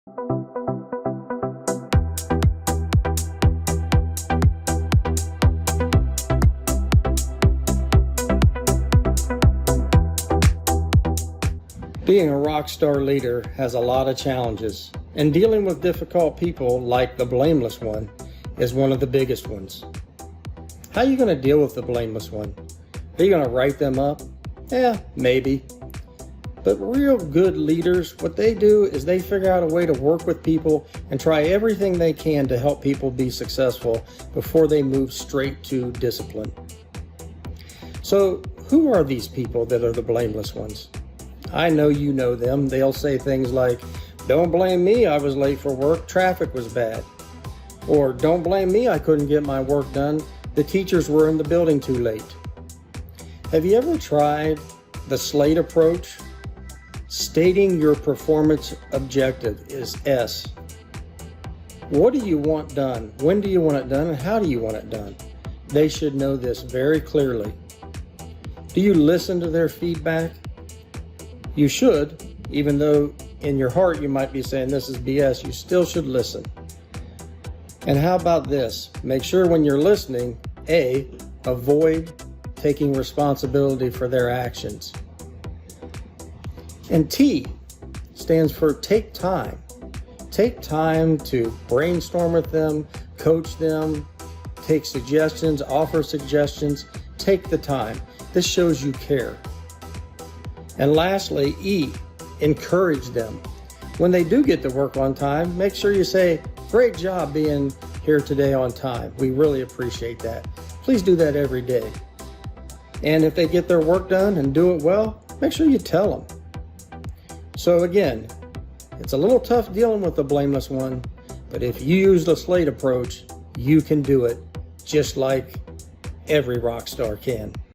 Being a rock star leader has a lot of challenges, and dealing with difficult people like the Blameless One is one of the biggest ones. How are you going to deal with the Blameless One? Are you going to write them up? Yeah, maybe. But real good leaders, what they do is they figure out a way to work with people and try everything they can to help people be successful before they move straight to discipline. So who are these people that are the blameless ones? I know you know them. They'll say things like, "Don't blame me, I was late for work, traffic was bad." Or, "Don't blame me, I couldn't get my work done, the teachers were in the building too late." Have you ever tried the SLATE approach? Stating your performance objective is S. What do you want done? When do you want it done? And how do you want it done? They should know this very clearly. Do you listen to their feedback? You should, even though in your heart you might be saying this is BS, you still should listen. And how about this? Make sure when you're listening, A, avoid taking responsibility for their actions. And T stands for take time. Take time to brainstorm with them, coach them, take suggestions, offer suggestions. Take the time. This shows you care. And lastly, E, encourage them. When they do get to work on time, make sure you say, "Great job being here today on time. We really appreciate that." Please do that every day. And if they get their work done and do it well, make sure you tell them. So again, it's a little tough dealing with the Blameless One, but if you use the SLATE approach, you can do it just like every rock star can.